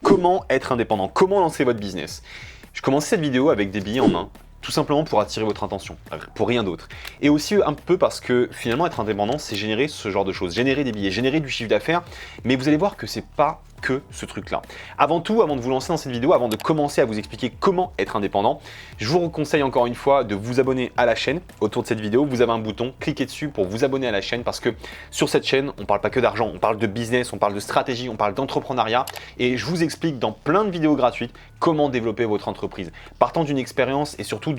Comment être indépendant? Comment lancer votre business? Je commence cette vidéo avec des billets en main, tout simplement pour attirer votre attention, pour rien d'autre. Et aussi un peu parce que finalement être indépendant, c'est générer ce genre de choses, générer des billets, générer du chiffre d'affaires, mais vous allez voir que c'est pas que ce truc-là. Avant tout, avant de vous lancer dans cette vidéo, avant de commencer à vous expliquer comment être indépendant, je vous conseille encore une fois de vous abonner à la chaîne. Autour de cette vidéo, vous avez un bouton, cliquez dessus pour vous abonner à la chaîne parce que sur cette chaîne, on ne parle pas que d'argent, on parle de business, on parle de stratégie, on parle d'entrepreneuriat et je vous explique dans plein de vidéos gratuites comment développer votre entreprise. Partant d'une expérience et surtout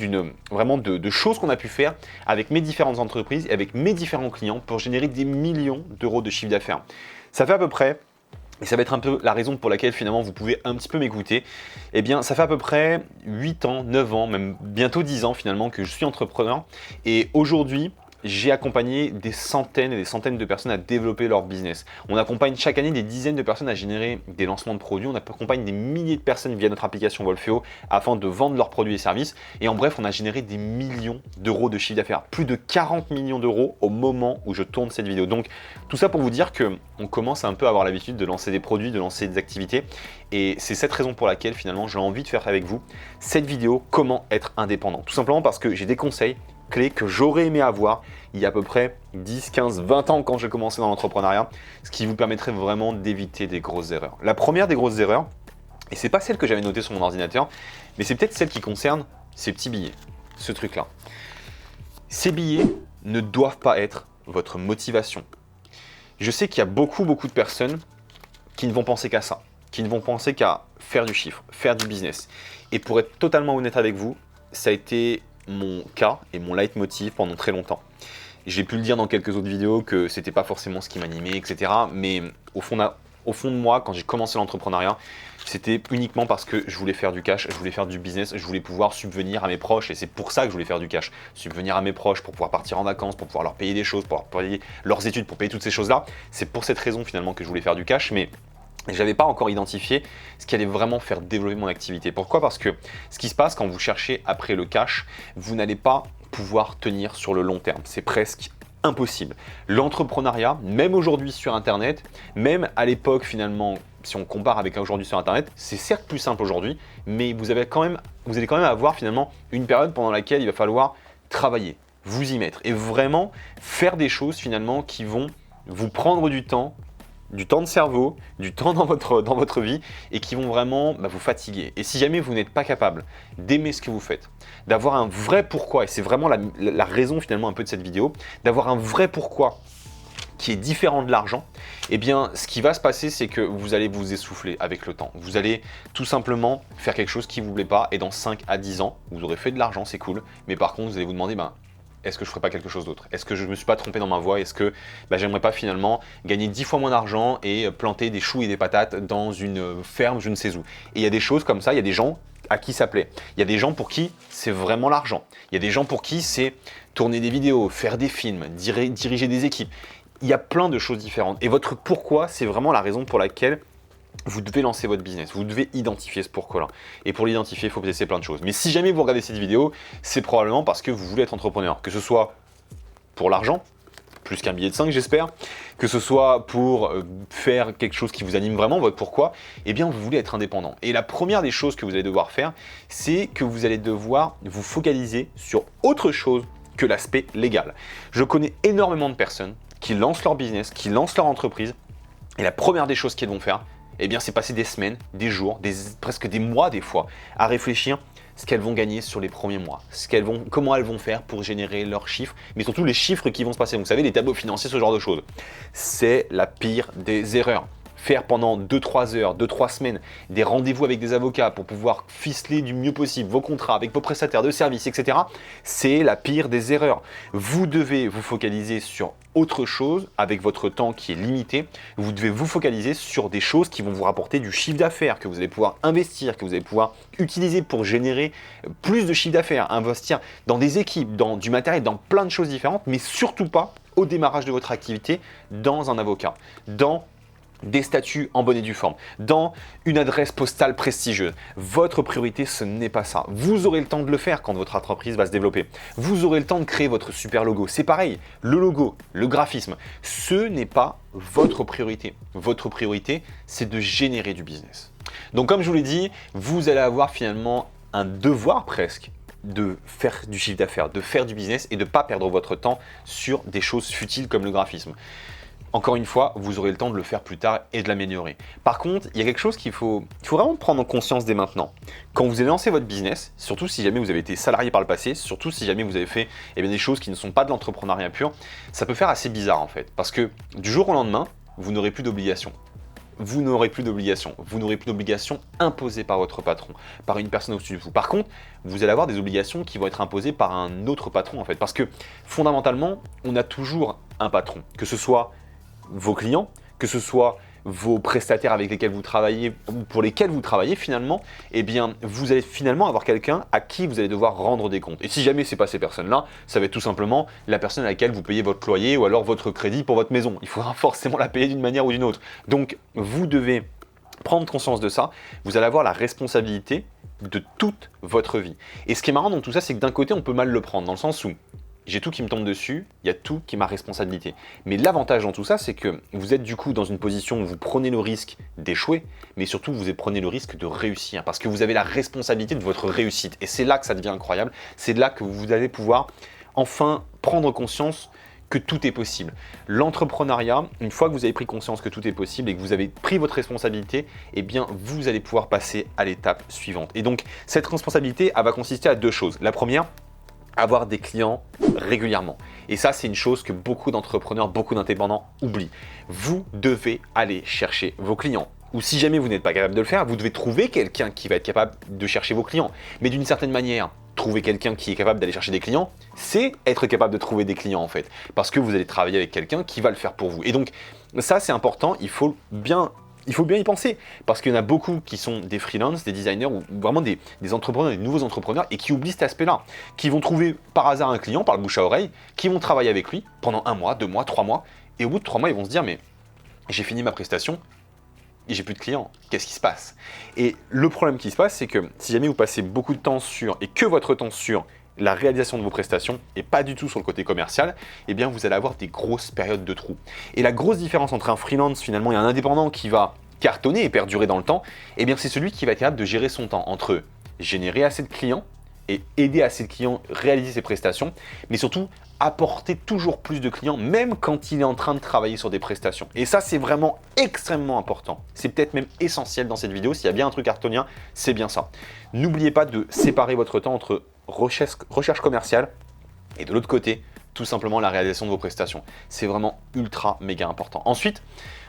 vraiment de choses qu'on a pu faire avec mes différentes entreprises et avec mes différents clients pour générer des millions d'euros de chiffre d'affaires. Ça fait à peu près, et ça va être un peu la raison pour laquelle finalement vous pouvez un petit peu m'écouter, eh bien ça fait à peu près 8 ans, 9 ans, même bientôt 10 ans finalement que je suis entrepreneur et aujourd'hui, j'ai accompagné des centaines et des centaines de personnes à développer leur business. On accompagne chaque année des dizaines de personnes à générer des lancements de produits. On accompagne des milliers de personnes via notre application Wolfeo afin de vendre leurs produits et services. Et en bref, on a généré des millions d'euros de chiffre d'affaires. Plus de 40 millions d'euros au moment où je tourne cette vidéo. Donc tout ça pour vous dire qu'on commence un peu à avoir l'habitude de lancer des produits, de lancer des activités. Et c'est cette raison pour laquelle finalement j'ai envie de faire avec vous cette vidéo, comment être indépendant. Tout simplement parce que j'ai des conseils clés que j'aurais aimé avoir il y a à peu près 10, 15, 20 ans quand j'ai commencé dans l'entrepreneuriat, ce qui vous permettrait vraiment d'éviter des grosses erreurs. La première des grosses erreurs, et c'est pas celle que j'avais notée sur mon ordinateur, mais c'est peut-être celle qui concerne ces petits billets, ce truc-là. Ces billets ne doivent pas être votre motivation. Je sais qu'il y a beaucoup de personnes qui ne vont penser qu'à ça, qui ne vont penser qu'à faire du chiffre, faire du business. Et pour être totalement honnête avec vous, ça a été mon cas et mon leitmotiv pendant très longtemps. J'ai pu le dire dans quelques autres vidéos que c'était pas forcément ce qui m'animait, etc. Mais au fond de moi, quand j'ai commencé l'entrepreneuriat, c'était uniquement parce que je voulais faire du cash, je voulais faire du business, je voulais pouvoir subvenir à mes proches et c'est pour ça que je voulais faire du cash. Subvenir à mes proches pour pouvoir partir en vacances, pour pouvoir leur payer des choses, pour pouvoir payer leurs études, pour payer toutes ces choses-là. C'est pour cette raison finalement que je voulais faire du cash, mais je n'avais pas encore identifié ce qui allait vraiment faire développer mon activité. Pourquoi? Parce que ce qui se passe quand vous cherchez après le cash, vous n'allez pas pouvoir tenir sur le long terme. C'est presque impossible. L'entrepreneuriat, même aujourd'hui sur Internet, même à l'époque finalement, si on compare avec aujourd'hui sur Internet, c'est certes plus simple aujourd'hui, mais vous allez quand même avoir finalement une période pendant laquelle il va falloir travailler, vous y mettre et vraiment faire des choses finalement qui vont vous prendre du temps de cerveau, du temps dans votre vie et qui vont vraiment vous fatiguer. Et si jamais vous n'êtes pas capable d'aimer ce que vous faites, d'avoir un vrai pourquoi, et c'est vraiment la raison finalement un peu de cette vidéo, d'avoir un vrai pourquoi qui est différent de l'argent, eh bien ce qui va se passer c'est que vous allez vous essouffler avec le temps. Vous allez tout simplement faire quelque chose qui ne vous plaît pas et dans 5 à 10 ans, vous aurez fait de l'argent, c'est cool, mais par contre vous allez vous demander est-ce que je ne ferais pas quelque chose d'autre? Est-ce que je ne me suis pas trompé dans ma voie? Est-ce que j'aimerais pas finalement gagner 10 fois moins d'argent et planter des choux et des patates dans une ferme, je ne sais où? Et il y a des choses comme ça, il y a des gens à qui ça plaît. Il y a des gens pour qui c'est vraiment l'argent. Il y a des gens pour qui c'est tourner des vidéos, faire des films, diriger des équipes. Il y a plein de choses différentes. Et votre pourquoi, c'est vraiment la raison pour laquelle vous devez lancer votre business, vous devez identifier ce pourquoi-là. Et pour l'identifier, il faut tester plein de choses. Mais si jamais vous regardez cette vidéo, c'est probablement parce que vous voulez être entrepreneur. Que ce soit pour l'argent, plus qu'un billet de 5 j'espère, que ce soit pour faire quelque chose qui vous anime vraiment, votre pourquoi, eh bien vous voulez être indépendant. Et la première des choses que vous allez devoir faire, c'est que vous allez devoir vous focaliser sur autre chose que l'aspect légal. Je connais énormément de personnes qui lancent leur business, qui lancent leur entreprise, et la première des choses qu'elles vont faire, eh bien, c'est passer des semaines, des jours, presque des mois des fois, à réfléchir ce qu'elles vont gagner sur les premiers mois, comment elles vont faire pour générer leurs chiffres, mais surtout les chiffres qui vont se passer. Vous savez, les tableaux financiers, ce genre de choses. C'est la pire des erreurs. Faire pendant 2-3 heures, 2-3 semaines, des rendez-vous avec des avocats pour pouvoir ficeler du mieux possible vos contrats avec vos prestataires de services, etc. C'est la pire des erreurs. Vous devez vous focaliser sur autre chose avec votre temps qui est limité. Vous devez vous focaliser sur des choses qui vont vous rapporter du chiffre d'affaires, que vous allez pouvoir investir, que vous allez pouvoir utiliser pour générer plus de chiffre d'affaires, investir dans des équipes, dans du matériel, dans plein de choses différentes, mais surtout pas au démarrage de votre activité dans un avocat, dans des statuts en bonne et due forme, dans une adresse postale prestigieuse. Votre priorité, ce n'est pas ça. Vous aurez le temps de le faire quand votre entreprise va se développer. Vous aurez le temps de créer votre super logo. C'est pareil, le logo, le graphisme, ce n'est pas votre priorité. Votre priorité, c'est de générer du business. Donc comme je vous l'ai dit, vous allez avoir finalement un devoir presque de faire du chiffre d'affaires, de faire du business et de ne pas perdre votre temps sur des choses futiles comme le graphisme. Encore une fois, vous aurez le temps de le faire plus tard et de l'améliorer. Par contre, il y a quelque chose qu'il faut vraiment prendre en conscience dès maintenant. Quand vous allez lancer votre business, surtout si jamais vous avez été salarié par le passé, surtout si jamais vous avez fait des choses qui ne sont pas de l'entrepreneuriat pur, ça peut faire assez bizarre en fait. Parce que du jour au lendemain, vous n'aurez plus d'obligations. Vous n'aurez plus d'obligations. Vous n'aurez plus d'obligations imposées par votre patron, par une personne au-dessus de vous. Par contre, vous allez avoir des obligations qui vont être imposées par un autre patron en fait. Parce que fondamentalement, on a toujours un patron, que ce soit vos clients, que ce soit vos prestataires avec lesquels vous travaillez, ou pour lesquels vous travaillez finalement, eh bien, vous allez finalement avoir quelqu'un à qui vous allez devoir rendre des comptes. Et si jamais ce n'est pas ces personnes-là, ça va être tout simplement la personne à laquelle vous payez votre loyer ou alors votre crédit pour votre maison. Il faudra forcément la payer d'une manière ou d'une autre. Donc, vous devez prendre conscience de ça. Vous allez avoir la responsabilité de toute votre vie. Et ce qui est marrant dans tout ça, c'est que d'un côté, on peut mal le prendre, dans le sens où j'ai tout qui me tombe dessus, il y a tout qui est ma responsabilité. Mais l'avantage dans tout ça, c'est que vous êtes du coup dans une position où vous prenez le risque d'échouer, mais surtout vous prenez le risque de réussir, parce que vous avez la responsabilité de votre réussite. Et c'est là que ça devient incroyable, c'est là que vous allez pouvoir enfin prendre conscience que tout est possible. L'entrepreneuriat, une fois que vous avez pris conscience que tout est possible et que vous avez pris votre responsabilité, eh bien vous allez pouvoir passer à l'étape suivante. Et donc cette responsabilité, elle va consister à deux choses. La première, avoir des clients régulièrement. Et ça, c'est une chose que beaucoup d'entrepreneurs, beaucoup d'indépendants oublient. Vous devez aller chercher vos clients. Ou si jamais vous n'êtes pas capable de le faire, vous devez trouver quelqu'un qui va être capable de chercher vos clients. Mais d'une certaine manière, trouver quelqu'un qui est capable d'aller chercher des clients, c'est être capable de trouver des clients en fait. Parce que vous allez travailler avec quelqu'un qui va le faire pour vous. Et donc, ça, c'est important. Il faut bien y penser, parce qu'il y en a beaucoup qui sont des freelances, des designers ou vraiment des entrepreneurs, des nouveaux entrepreneurs et qui oublient cet aspect-là, qui vont trouver par hasard un client par le bouche à oreille, qui vont travailler avec lui pendant 1 mois, 2 mois, 3 mois, et au bout de 3 mois, ils vont se dire mais j'ai fini ma prestation et j'ai plus de clients, qu'est-ce qui se passe? Et le problème qui se passe, c'est que si jamais vous passez beaucoup de temps sur, et que votre temps sur la réalisation de vos prestations et pas du tout sur le côté commercial, eh bien vous allez avoir des grosses périodes de trous. Et la grosse différence entre un freelance finalement et un indépendant qui va cartonner et perdurer dans le temps, eh bien c'est celui qui va être capable de gérer son temps entre générer assez de clients et aider assez de clients à réaliser ses prestations, mais surtout apporter toujours plus de clients, même quand il est en train de travailler sur des prestations. Et ça, c'est vraiment extrêmement important. C'est peut-être même essentiel dans cette vidéo. S'il y a bien un truc à retenir, c'est bien ça. N'oubliez pas de séparer votre temps entre recherche commerciale et de l'autre côté, tout simplement la réalisation de vos prestations. C'est vraiment ultra méga important. Ensuite,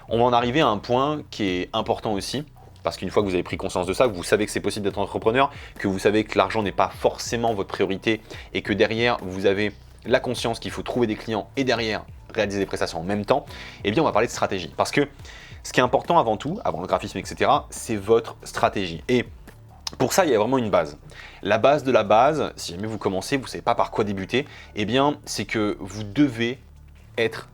on va en arriver à un point qui est important aussi, parce qu'une fois que vous avez pris conscience de ça, que vous savez que c'est possible d'être entrepreneur, que vous savez que l'argent n'est pas forcément votre priorité et que derrière, vous avez la conscience qu'il faut trouver des clients et derrière, réaliser des prestations en même temps, eh bien, on va parler de stratégie. Parce que ce qui est important avant tout, avant le graphisme, etc., c'est votre stratégie. Et pour ça, il y a vraiment une base. La base de la base, si jamais vous commencez, vous ne savez pas par quoi débuter, eh bien, c'est que vous devez être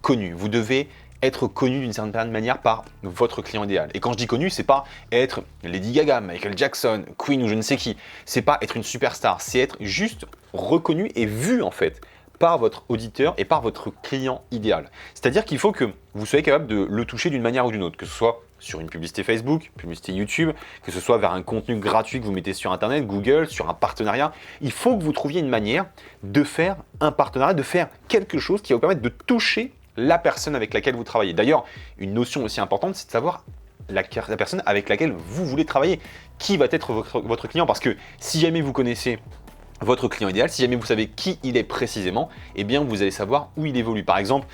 connu. Vous devez être connu d'une certaine manière par votre client idéal. Et quand je dis connu, c'est pas être Lady Gaga, Michael Jackson, Queen ou je ne sais qui. C'est pas être une superstar, c'est être juste reconnu et vu en fait par votre auditeur et par votre client idéal. C'est-à-dire qu'il faut que vous soyez capable de le toucher d'une manière ou d'une autre, que ce soit sur une publicité Facebook, publicité YouTube, que ce soit vers un contenu gratuit que vous mettez sur Internet, Google, sur un partenariat. Il faut que vous trouviez une manière de faire un partenariat, de faire quelque chose qui va vous permettre de toucher la personne avec laquelle vous travaillez. D'ailleurs, une notion aussi importante, c'est de savoir la personne avec laquelle vous voulez travailler. Qui va être votre client? Parce que si jamais vous connaissez votre client idéal, si jamais vous savez qui il est précisément, eh bien vous allez savoir où il évolue. Par exemple,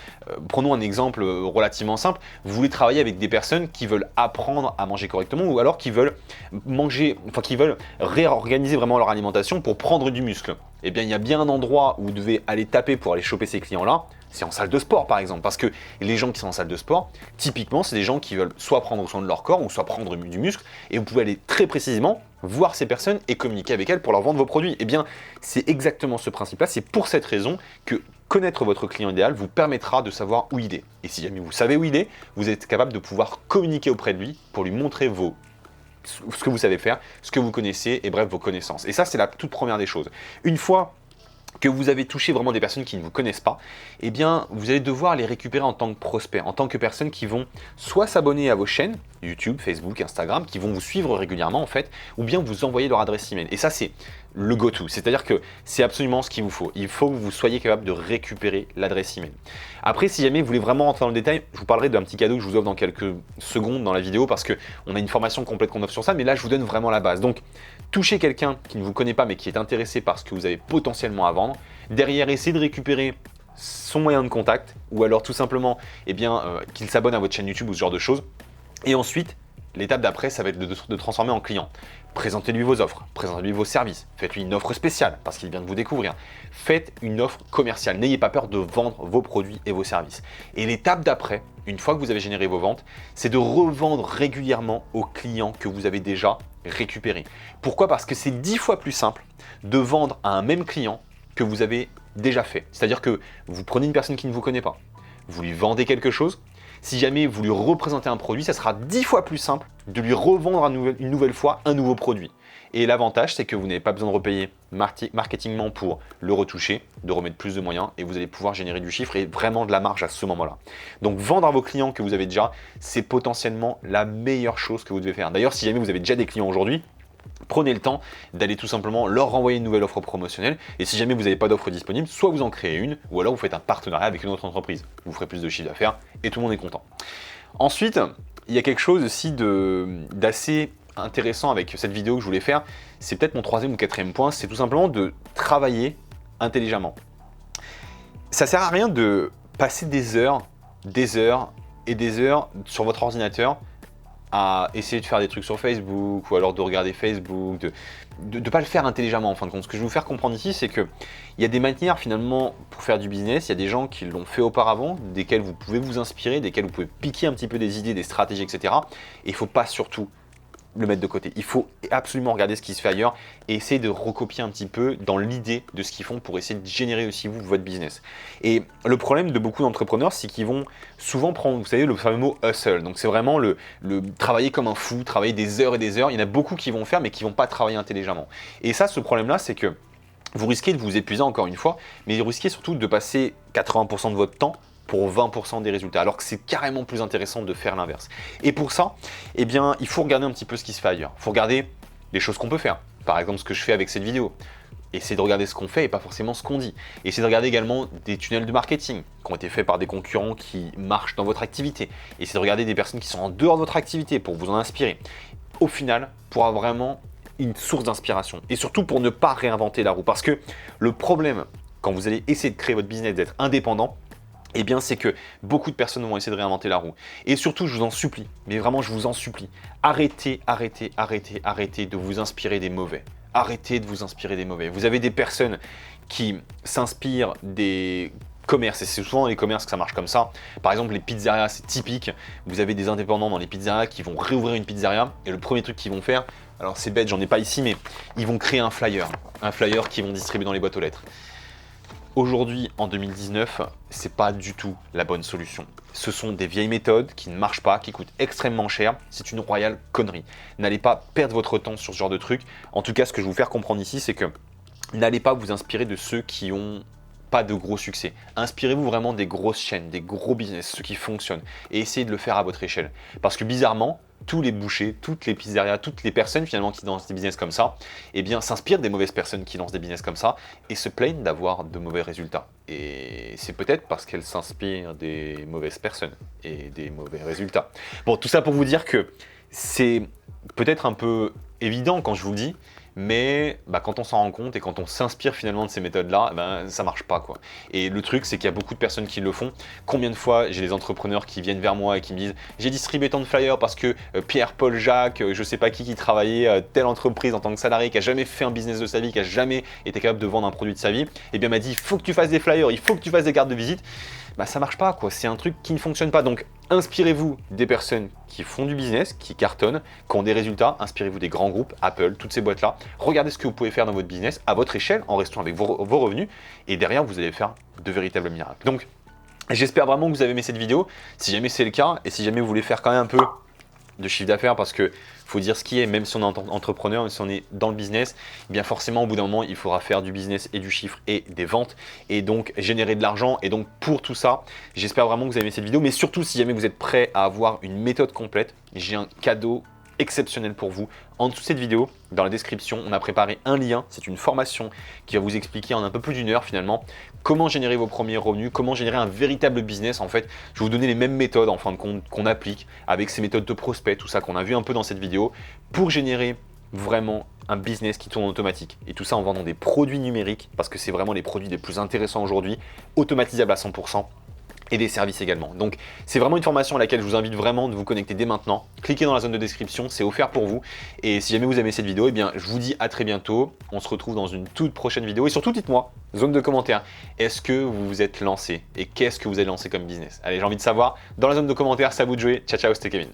prenons un exemple relativement simple, vous voulez travailler avec des personnes qui veulent apprendre à manger correctement ou alors qui veulent qui veulent réorganiser vraiment leur alimentation pour prendre du muscle. Eh bien il y a bien un endroit où vous devez aller taper pour aller choper ces clients-là, c'est en salle de sport par exemple, parce que les gens qui sont en salle de sport, typiquement c'est des gens qui veulent soit prendre soin de leur corps ou soit prendre du muscle, et vous pouvez aller très précisément voir ces personnes et communiquer avec elles pour leur vendre vos produits. Eh bien c'est exactement ce principe-là, c'est pour cette raison que connaître votre client idéal vous permettra de savoir où il est. Et si jamais vous savez où il est, vous êtes capable de pouvoir communiquer auprès de lui pour lui montrer ce que vous savez faire, ce que vous connaissez et bref vos connaissances. Et ça c'est la toute première des choses. Une fois que vous avez touché vraiment des personnes qui ne vous connaissent pas, eh bien, vous allez devoir les récupérer en tant que prospects, en tant que personnes qui vont soit s'abonner à vos chaînes, YouTube, Facebook, Instagram, qui vont vous suivre régulièrement en fait, ou bien vous envoyer leur adresse email. Et ça, c'est le go-to, c'est-à-dire que c'est absolument ce qu'il vous faut. Il faut que vous soyez capable de récupérer l'adresse email. Après, si jamais vous voulez vraiment rentrer dans le détail, je vous parlerai d'un petit cadeau que je vous offre dans quelques secondes dans la vidéo parce qu'on a une formation complète qu'on offre sur ça, mais là, je vous donne vraiment la base. Donc, touchez quelqu'un qui ne vous connaît pas mais qui est intéressé par ce que vous avez potentiellement à vendre. Derrière, essayez de récupérer son moyen de contact ou alors tout simplement qu'il s'abonne à votre chaîne YouTube ou ce genre de choses. Et ensuite, l'étape d'après, ça va être de transformer en client. Présentez-lui vos offres, présentez-lui vos services, faites-lui une offre spéciale parce qu'il vient de vous découvrir. Faites une offre commerciale, n'ayez pas peur de vendre vos produits et vos services. Et l'étape d'après, une fois que vous avez généré vos ventes, c'est de revendre régulièrement aux clients que vous avez déjà récupérés. Pourquoi? Parce que c'est 10 fois plus simple de vendre à un même client que vous avez déjà fait. C'est-à-dire que vous prenez une personne qui ne vous connaît pas, vous lui vendez quelque chose. Si jamais vous lui représentez un produit, ça sera 10 fois plus simple de lui revendre une nouvelle fois un nouveau produit. Et l'avantage, c'est que vous n'avez pas besoin de repayer marketingement pour le retoucher, de remettre plus de moyens et vous allez pouvoir générer du chiffre et vraiment de la marge à ce moment-là. Donc vendre à vos clients que vous avez déjà, c'est potentiellement la meilleure chose que vous devez faire. D'ailleurs, si jamais vous avez déjà des clients aujourd'hui, prenez le temps d'aller tout simplement leur renvoyer une nouvelle offre promotionnelle et si jamais vous n'avez pas d'offre disponible, soit vous en créez une ou alors vous faites un partenariat avec une autre entreprise. Vous ferez plus de chiffre d'affaires et tout le monde est content. Ensuite, il y a quelque chose aussi d'assez intéressant avec cette vidéo que je voulais faire, c'est peut-être mon troisième ou quatrième point, c'est tout simplement de travailler intelligemment. Ça sert à rien de passer des heures et des heures sur votre ordinateur à essayer de faire des trucs sur Facebook ou alors de regarder Facebook, de ne pas le faire intelligemment en fin de compte. Ce que je vais vous faire comprendre ici, c'est qu'il y a des manières finalement pour faire du business, il y a des gens qui l'ont fait auparavant, desquels vous pouvez vous inspirer, desquels vous pouvez piquer un petit peu des idées, des stratégies, etc. Et il ne faut pas surtout le mettre de côté. Il faut absolument regarder ce qui se fait ailleurs et essayer de recopier un petit peu dans l'idée de ce qu'ils font pour essayer de générer aussi vous votre business. Et le problème de beaucoup d'entrepreneurs, c'est qu'ils vont souvent prendre, vous savez, le fameux mot hustle. Donc c'est vraiment le travailler comme un fou, travailler des heures et des heures. Il y en a beaucoup qui vont faire mais qui ne vont pas travailler intelligemment. Et ça, ce problème-là, c'est que vous risquez de vous épuiser encore une fois, mais vous risquez surtout de passer 80% de votre temps pour 20% des résultats, alors que c'est carrément plus intéressant de faire l'inverse. Et pour ça, eh bien, il faut regarder un petit peu ce qui se fait ailleurs. Il faut regarder les choses qu'on peut faire. Par exemple, ce que je fais avec cette vidéo. Essayez de regarder ce qu'on fait et pas forcément ce qu'on dit. Essayez de regarder également des tunnels de marketing qui ont été faits par des concurrents qui marchent dans votre activité. Essayez de regarder des personnes qui sont en dehors de votre activité pour vous en inspirer. Au final, pour avoir vraiment une source d'inspiration et surtout pour ne pas réinventer la roue. Parce que le problème, quand vous allez essayer de créer votre business, d'être indépendant, eh bien, c'est que beaucoup de personnes vont essayer de réinventer la roue. Et surtout, je vous en supplie, mais vraiment, je vous en supplie, arrêtez de vous inspirer des mauvais. Arrêtez de vous inspirer des mauvais. Vous avez des personnes qui s'inspirent des commerces, et c'est souvent dans les commerces que ça marche comme ça. Par exemple, les pizzerias, c'est typique. Vous avez des indépendants dans les pizzerias qui vont réouvrir une pizzeria, et le premier truc qu'ils vont faire, alors c'est bête, j'en ai pas ici, mais ils vont créer un flyer qu'ils vont distribuer dans les boîtes aux lettres. Aujourd'hui, en 2019, c'est pas du tout la bonne solution. Ce sont des vieilles méthodes qui ne marchent pas, qui coûtent extrêmement cher. C'est une royale connerie. N'allez pas perdre votre temps sur ce genre de truc. En tout cas, ce que je vais vous faire comprendre ici, c'est que n'allez pas vous inspirer de ceux qui ont pas de gros succès. Inspirez-vous vraiment des grosses chaînes, des gros business, ceux qui fonctionnent, et essayez de le faire à votre échelle. Parce que bizarrement, tous les bouchers, toutes les pizzerias, toutes les personnes finalement qui lancent des business comme ça, eh bien s'inspirent des mauvaises personnes qui lancent des business comme ça et se plaignent d'avoir de mauvais résultats. Et c'est peut-être parce qu'elles s'inspirent des mauvaises personnes et des mauvais résultats. Bon, tout ça pour vous dire que c'est peut-être un peu évident quand je vous le dis, mais quand on s'en rend compte et quand on s'inspire finalement de ces méthodes-là, ça marche pas quoi. Et le truc, c'est qu'il y a beaucoup de personnes qui le font. Combien de fois j'ai des entrepreneurs qui viennent vers moi et qui me disent « J'ai distribué tant de flyers parce que Pierre, Paul, Jacques, je sais pas qui travaillait à telle entreprise en tant que salarié, qui a jamais fait un business de sa vie, qui a jamais été capable de vendre un produit de sa vie, et bien m'a dit « Il faut que tu fasses des flyers, il faut que tu fasses des cartes de visite. » Ça marche pas quoi, c'est un truc qui ne fonctionne pas. Donc inspirez-vous des personnes qui font du business, qui cartonnent, qui ont des résultats. Inspirez-vous des grands groupes, Apple, toutes ces boîtes-là. Regardez ce que vous pouvez faire dans votre business à votre échelle en restant avec vos revenus. Et derrière, vous allez faire de véritables miracles. Donc j'espère vraiment que vous avez aimé cette vidéo. Si jamais c'est le cas et si jamais vous voulez faire quand même un peu de chiffre d'affaires parce que faut dire ce qui est, même si on est entrepreneur, même si on est dans le business, eh bien forcément au bout d'un moment il faudra faire du business et du chiffre et des ventes et donc générer de l'argent. Et donc pour tout ça, j'espère vraiment que vous avez aimé cette vidéo, mais surtout si jamais vous êtes prêt à avoir une méthode complète, j'ai un cadeau exceptionnel pour vous. En dessous de cette vidéo, dans la description, on a préparé un lien. C'est une formation qui va vous expliquer en un peu plus d'une heure finalement comment générer vos premiers revenus, comment générer un véritable business. En fait, je vais vous donner les mêmes méthodes en fin de compte qu'on applique avec ces méthodes de prospect, tout ça qu'on a vu un peu dans cette vidéo pour générer vraiment un business qui tourne automatique. Et tout ça en vendant des produits numériques parce que c'est vraiment les produits les plus intéressants aujourd'hui, automatisables à 100%. Et des services également. Donc c'est vraiment une formation à laquelle je vous invite vraiment de vous connecter dès maintenant. Cliquez dans la zone de description, c'est offert pour vous. Et si jamais vous aimez cette vidéo, eh bien je vous dis à très bientôt. On se retrouve dans une toute prochaine vidéo. Et surtout dites-moi, zone de commentaires, est-ce que vous vous êtes lancé? Et qu'est-ce que vous avez lancé comme business? Allez, j'ai envie de savoir. Dans la zone de commentaires, c'est à vous de jouer. Ciao ciao, c'était Kevin.